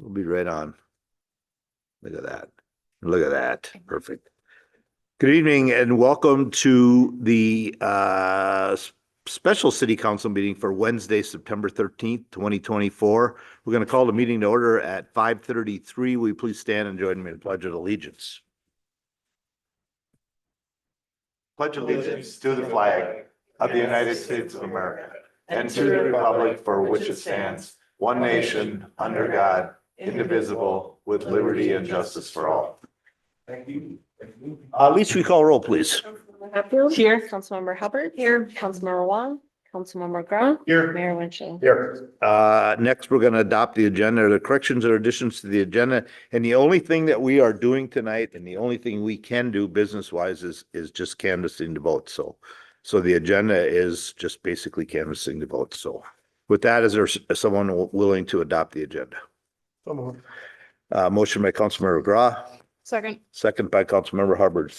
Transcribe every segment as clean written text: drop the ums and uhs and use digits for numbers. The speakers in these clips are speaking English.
We'll be right on. Look at that. Look at that. Perfect. Good evening and welcome to the special city council meeting for Wednesday, September 13th, 2024. We're going to call the meeting to order at 5:33. Will you please stand and join me in the Pledge of Allegiance? Pledge allegiance to the flag of the United States of America and to the republic for which it stands, one nation, under God, indivisible, with liberty and justice for all. Thank you. Lisa, we call roll, please. Hatfield. Here. Councilmember Hubbard. Here. Councilmember Wong. Councilmember Grau. Here. Mayor Winchell. Here. Next, we're going to adopt the agenda. The corrections or additions to the agenda. And the only thing that we are doing tonight and the only thing we can do business-wise is just canvassing the votes. So the agenda is just basically canvassing the votes. So with that, is there someone willing to adopt the agenda? Motion by Councilmember Grau. Second by Councilmember Hubbard.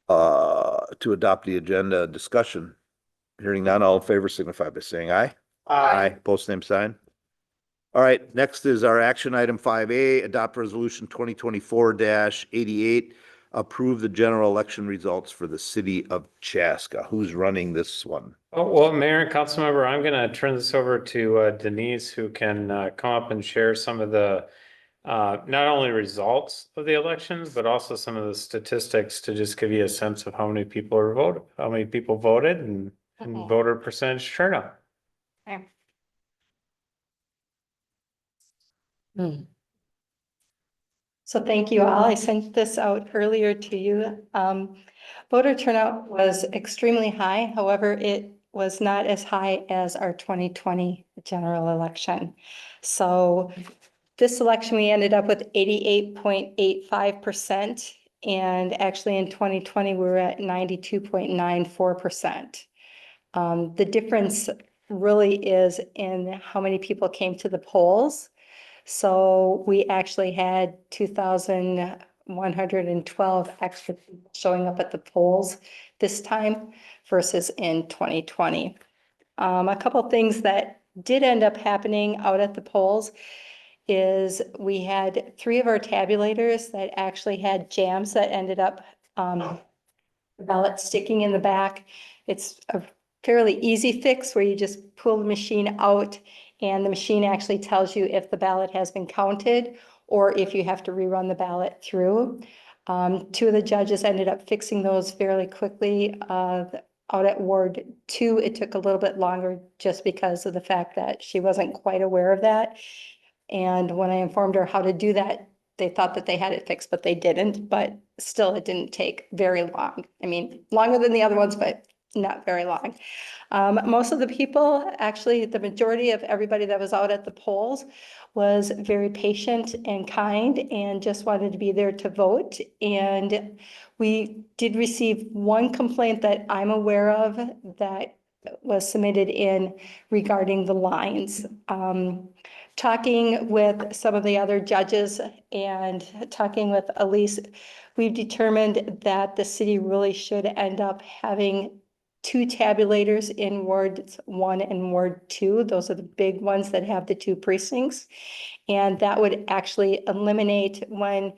To adopt the agenda. Discussion. Hearing none, all in favor signify by saying aye. Aye. Post same sign. All right, next is our action item 5A, adopt resolution 2024-88, approve the general election results for the city of Chaska. Who's running this one? Oh, well, Mayor and Councilmember, I'm going to turn this over to Denise, who can come up and share some of the not only results of the elections, but also some of the statistics to just give you a sense of how many people voted and voter percentage turnout. Okay. So thank you all. I sent this out earlier to you. Voter turnout was extremely high. However, it was not as high as our 2020 general election. So this election, we ended up with 88.85%. And actually in 2020, we were at 92.94%. The difference really is in how many people came to the polls. So we actually had 2,112 extra people showing up at the polls this time versus in 2020. A couple of things that did end up happening out at the polls is we had 3 of our tabulators that actually had jams that ended up ballot sticking in the back. It's a fairly easy fix where you just pull the machine out and the machine actually tells you if the ballot has been counted or if you have to rerun the ballot through. 2 of the judges ended up fixing those fairly quickly. Out at Ward 2, it took a little bit longer just because of the fact that she wasn't quite aware of that. And when I informed her how to do that, they thought that they had it fixed, but they didn't. But still, it didn't take very long. I mean, longer than the other ones, but not very long. Most of the people, actually, the majority of everybody that was out at the polls was very patient and kind and just wanted to be there to vote. And we did receive one complaint that I'm aware of that was submitted in regarding the lines. Talking with some of the other judges and talking with Elise, we've determined that the city really should end up having 2 tabulators in Ward 1 and Ward 2. Those are the big ones that have the 2 precincts. And that would actually eliminate when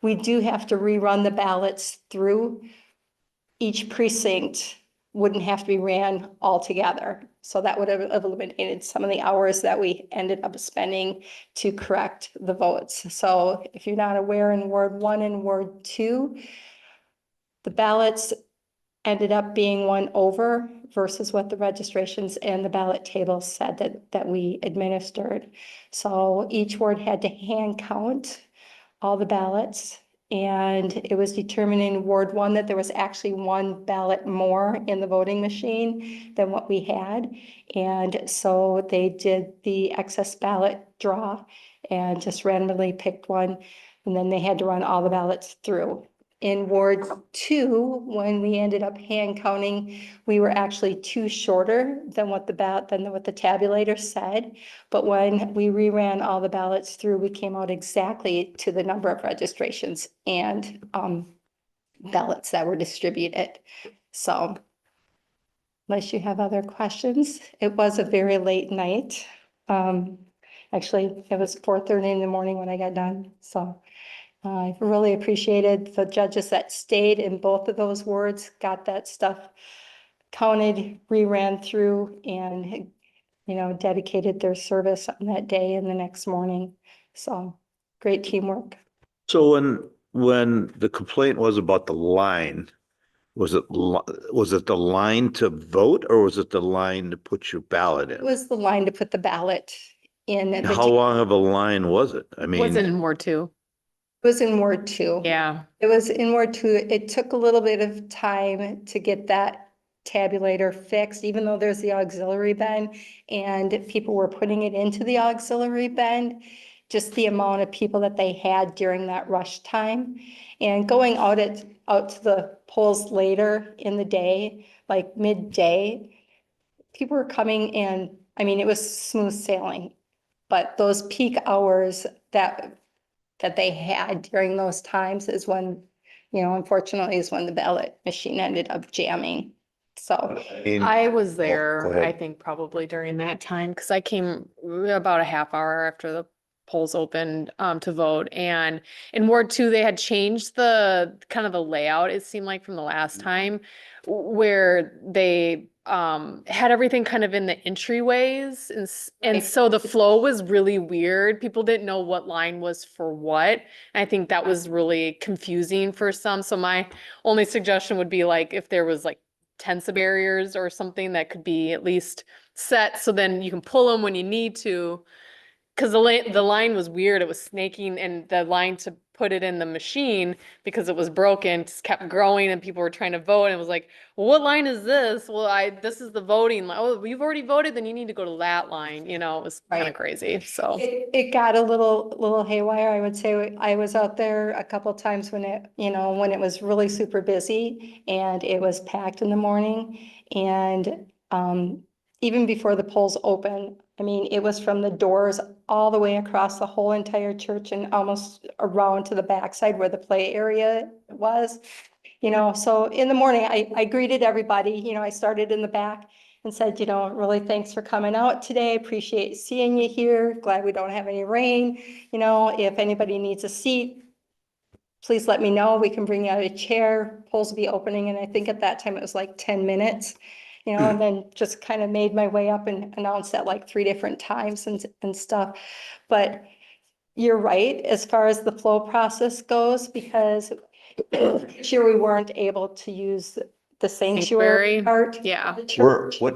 we do have to rerun the ballots through, each precinct wouldn't have to be ran all together. So that would have eliminated some of the hours that we ended up spending to correct the votes. So if you're not aware, in Ward 1 and Ward 2, the ballots ended up being 1 over versus what the registrations and the ballot table said that we administered. So each ward had to hand count all the ballots. And it was determined in Ward 1 that there was actually 1 ballot more in the voting machine than what we had. And so they did the excess ballot draw and just randomly picked one. And then they had to run all the ballots through. In Ward 2, when we ended up hand counting, we were actually 2 shorter than what the tabulator said. But when we reran all the ballots through, we came out exactly to the number of registrations and ballots that were distributed. So unless you have other questions, it was a very late night. Actually, it was 4:30 in the morning when I got done, so. I really appreciated the judges that stayed in both of those wards, got that stuff counted, reran through, and, dedicated their service on that day and the next morning. So, great teamwork. So when the complaint was about the line, was it the line to vote or was it the line to put your ballot It in? was the line to put the ballot in. It How long of a line was it? I Was it mean, in Ward 2? was in Ward 2. Yeah. It was in Ward 2. It took a little bit of time to get that tabulator fixed, even though there's the auxiliary bend and people were putting it into the auxiliary bend. Just the amount of people that they had during that rush time and going out to the polls later in the day, like midday, people were coming and, I mean, it was smooth sailing. But those peak hours that they had during those times is when, unfortunately, is when the ballot machine ended up jamming. So, I mean, I was go there, ahead. I think probably during that time, because I came about a half hour after the polls opened to vote. And in Ward 2, they had changed the kind of the layout, it seemed like from the last time, where they had everything kind of in the entryways. And Right. so the flow was really weird. People didn't know what line was for what. And I think that was really confusing for some. So my only suggestion would be like if there was like tensor barriers or something that could be at least set so then you can pull them when you need to. Because the line was weird, it was snaking, and the line to put it in the machine, because it was broken, just kept growing and people were trying to vote, and it was like, well, what line is this? Well, this is the voting line. Oh, you've already voted, then you need to go to that line, it was kind of Right. crazy, so. it got a little haywire, I would say. I was out there a couple times when it was really super busy and it was packed in the morning. And even before the polls open, I mean, it was from the doors all the way across the whole entire church and almost around to the backside where the play area was. So in the morning, I greeted everybody, I started in the back and said, really thanks for coming out today. Appreciate seeing you here. Glad we don't have any rain. If anybody needs a seat, please let me know. We can bring out a chair. Polls will be opening. And I think at that time it was like 10 minutes, and then just kind of made my way up and announced that like 3 different times and stuff. But you're right, as far as the flow process goes, because this year we weren't able to use the sanctuary Sanctuary, part. yeah. of the where, church. what,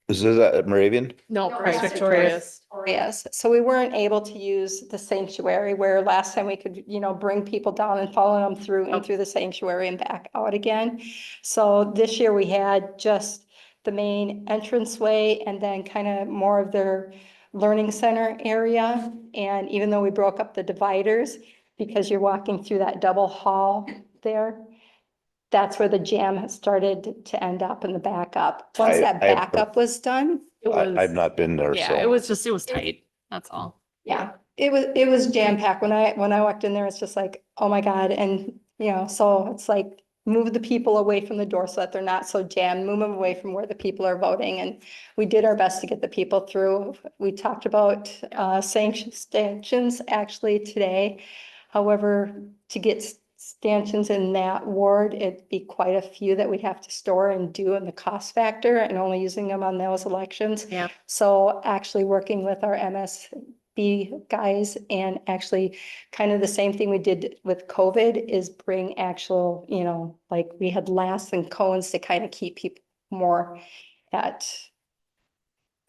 is this at Moravian? No, No, Christ that's Victorious. Yes, so we weren't able to use the sanctuary where last time we could, bring people down and follow them through and through the sanctuary and back out again. So this year we had just the main entranceway and then kind of more of their learning center area. And even though we broke up the dividers, because you're walking through that double hall there, that's where the jam has started to end up in the backup. Once that I- backup was done, It was, I've not been there, yeah, it so. was tight, that's all. yeah, it was jam packed. When I walked in there, it's just like, oh my God. And, so it's like, move the people away from the door so that they're not so jammed, move them away from where the people are voting. And we did our best to get the people through. We talked about stanchions actually today. However, to get stanchions in that ward, it'd be quite a few that we'd have to store and do in the cost factor and only using them on those elections. Yeah. So actually working with our MSB guys and actually kind of the same thing we did with COVID is bring actual, like we had lasts and cones to kind of keep people more at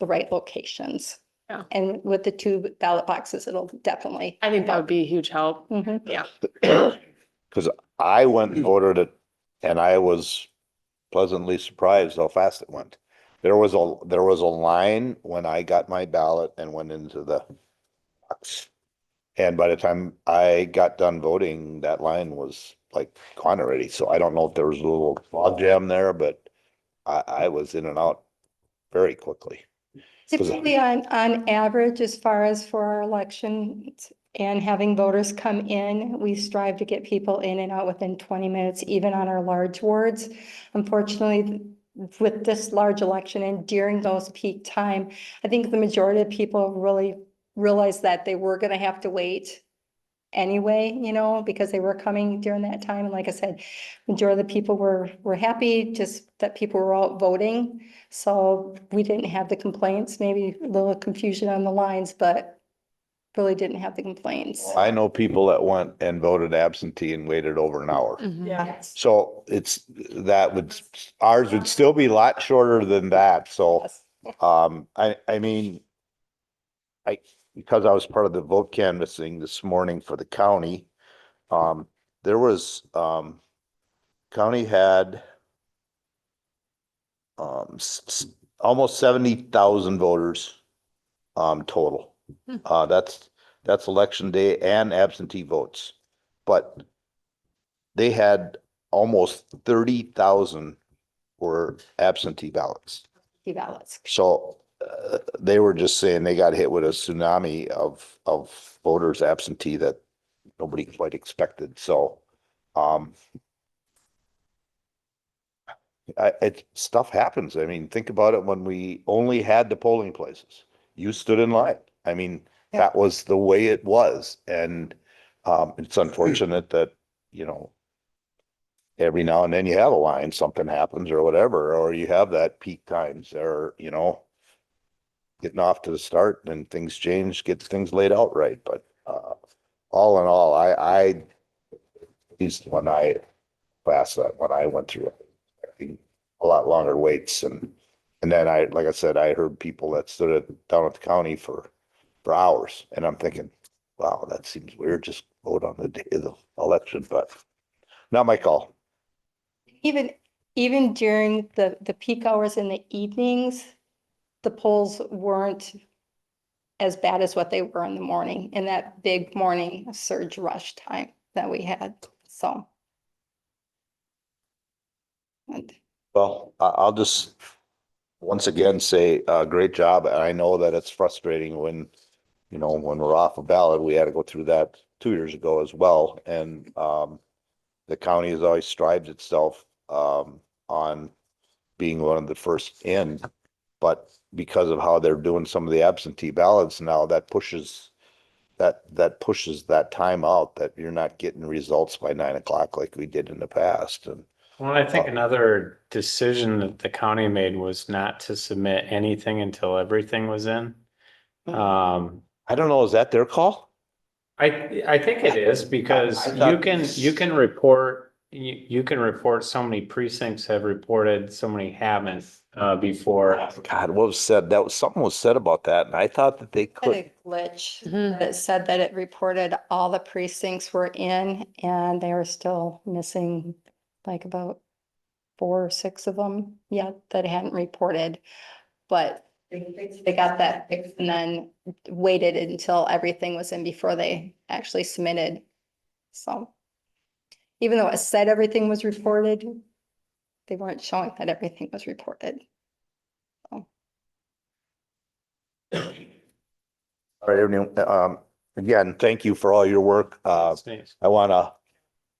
the right locations. Yeah. And with the 2 ballot boxes, it'll definitely. I think that would be a huge help. Mhm. Yeah. Cause I went and ordered it and I was pleasantly surprised how fast it went. There was a line when I got my ballot and went into the box. And by the time I got done voting, that line was like gone already. So I don't know if there was a little log jam there, but I was in and out very quickly. Typically on average, as far as for our elections and having voters come in, we strive to get people in and out within 20 minutes, even on our large wards. Unfortunately, with this large election and during those peak time, I think the majority of people really realized that they were gonna have to wait anyway, you know, because they were coming during that time. And like I said, majority of the people were happy, just that people were out voting. So we didn't have the complaints, maybe a little confusion on the lines, but really didn't have the complaints. I know people that went and voted absentee and waited over an hour. Mhm. Yeah. So ours would still be a lot shorter than that. So, Yes. I mean, because I was part of the vote canvassing this morning for the county, there was, county had almost 70,000 voters, total. Hmm. That's election day and absentee votes. But they had almost 30,000 were absentee ballots. Ballots. So they were just saying they got hit with a tsunami of voters absentee that nobody quite expected. So stuff happens. I mean, think about it when we only had the polling places. You stood in line. I mean, Yeah. that was the way it was. And it's unfortunate that, you know, every now and then you have a line, something happens or whatever, or you have that peak times or, you know, getting off to the start and things change, get things laid out right. But all in all, at least when I passed that, when I went through it, I think a lot longer waits. And then like I said, I heard people that down at the county for hours. And I'm thinking, wow, that seems weird. Just vote on the day of the election, but not my call. Even during the peak hours in the evenings, the polls weren't as bad as what they were in the morning, in that big morning surge rush time that we had, so. And Well, I'll just once again say, great job. And I know that it's frustrating when, you know, when we're off a ballot, we had to go through that 2 years ago as well. And the county has always strived itself on being one of the first in. But because of how they're doing some of the absentee ballots now, that pushes that time out, that you're not getting results by 9 o'clock like we did in the past. And Well, I think another decision that the county made was not to submit anything until everything was in. I don't know, is that their call? I think it is because I thought- you can report, you can report so many precincts have reported, so many haven't before. God, what was said? Something was said about that, and I thought that they had could. a glitch Mhm. that said that it reported all the precincts were in and they were still missing like about 4 or 6 of them yet that hadn't reported. But they got that fixed and then waited until everything was in before they actually submitted. So even though it said everything was reported, they weren't showing that everything was reported. All right, everyone, again, thank you for all your work. I want to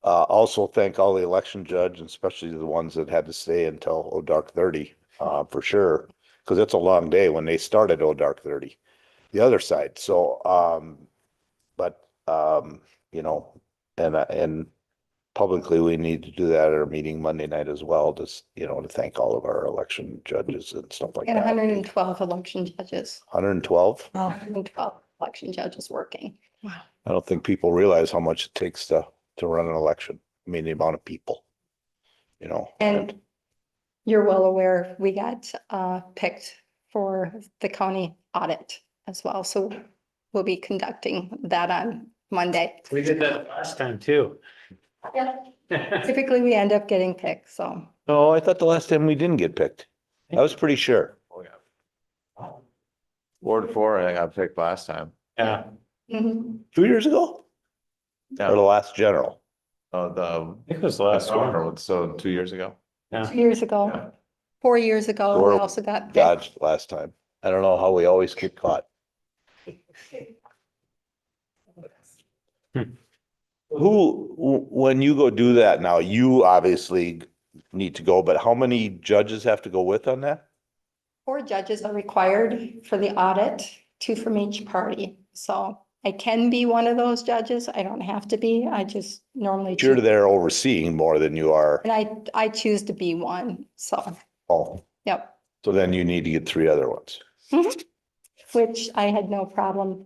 also thank all the election judges, especially the ones that had to stay until dark 30, for sure, because it's a long day when they started dark 30, the other side. So, but you know, and publicly, we need to do that at our meeting Monday night as well, just, you know, to thank all of our election judges and stuff like And that. 112 election judges. 112. 112 election judges working. Wow. I don't think people realize how much it takes to run an election. I mean, the amount of people, you know. And you're well aware, we got picked for the county audit as well. So we'll be conducting that on Monday. We did that last time too. Typically, we end up getting picked, so. No, I thought the last time we didn't get picked. I was pretty sure. Ward 4, I got picked last time. Yeah, Mhm. 2 years ago? Or the Yeah, last general? the I think it was the last one. so 2 years ago. Yeah. 2 years ago, Yeah. 4 years ago, we Or also got picked. Dodged last time. I don't know how we always get caught. When you go do that now, you obviously need to go, but how many judges have to go with on that? 4 judges are required for the audit, 2 from each party. So I can be one of those judges. I don't have to be. I just normally You're choose. there overseeing more than you are. And I choose to be one. So, Oh, yep. so then you need to get three other ones. Mhm. Which I had no problem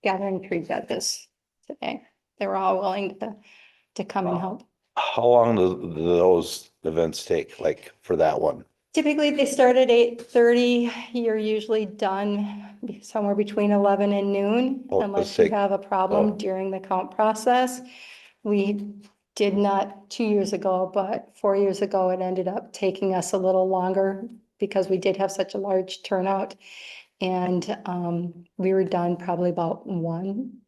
gathering 3 judges today. They were all willing to come and help. How long do those events take, like for that one? Typically, they start at 8:30. You're usually done somewhere between 11 and noon, Oh, unless let's you take- have a oh. problem during the count process. We did not 2 years ago, but 4 years ago, it ended up taking us a little longer because we did have such a large turnout. And we were done probably about 1.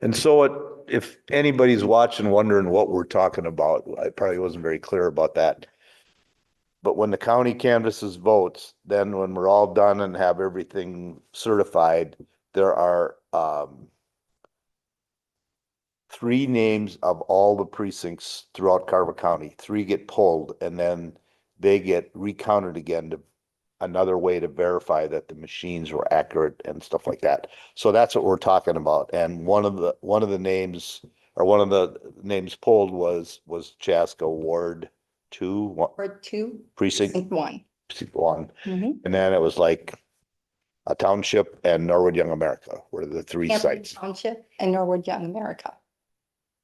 And so if anybody's watching, wondering what we're talking about, I probably wasn't very clear about that. But when the county canvasses votes, then when we're all done and have everything certified, there are 3 names of all the precincts throughout Carver County. 3 get pulled and then they get recounted again to another way to verify that the machines were accurate and stuff like that. So that's what we're talking about. And one of the names or one of the names pulled was Chaska Ward 2 Or 2, precinct 1. 1. Mhm. And then it was like a township and Norwood Young America were the 3 Hampton sites. Township and Norwood Young America.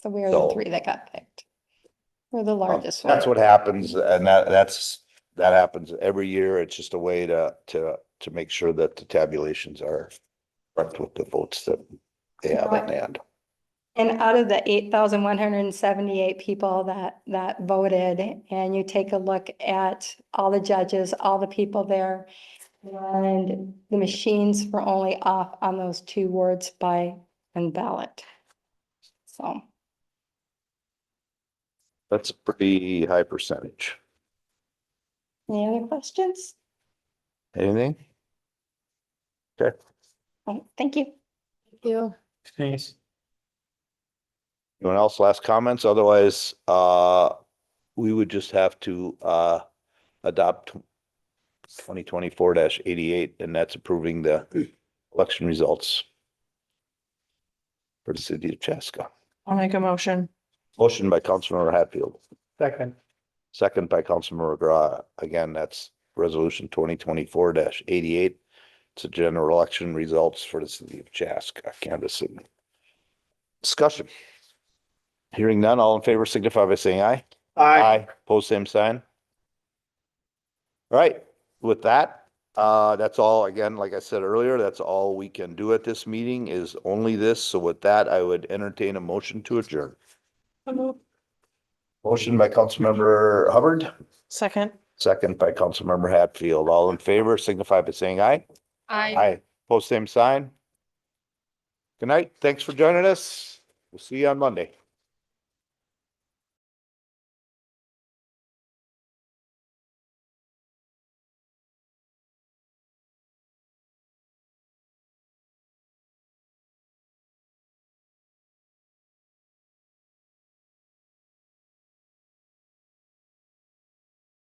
So we are So- the 3 that got picked. We're the largest one. That's what happens, and that happens every year. It's just a way to make sure that the tabulations are correct with the votes that they have in hand. And out of the 8,178 people that voted, and you take a look at all the judges, all the people there, and the machines were only off on those 2 wards by one ballot. So, That's a pretty high percentage. any other questions? Anything? Okay, Oh, thank you. Thank you. Denise? anyone else last comments? Otherwise, we would just have to adopt 2024-88, and that's approving the election results for the city of Chaska. I'll make a motion. Motion by Councilmember Hatfield, Second. second by Councilmember McGraw. Again, that's resolution 2024-88. It's a general election results for the city of Chaska, Kansas City. Discussion. Hearing none, all in favor signify by saying aye. Aye. Pose same sign. All right, with that, that's all, again, like I said earlier, that's all we can do at this meeting is only this. So with that, I would entertain a motion to adjourn. Motion by Councilmember Hubbard, Second. second by Councilmember Hatfield. All in favor signify by saying aye. Aye. Pose same sign. Good night. Thanks for joining us. We'll see you on Monday.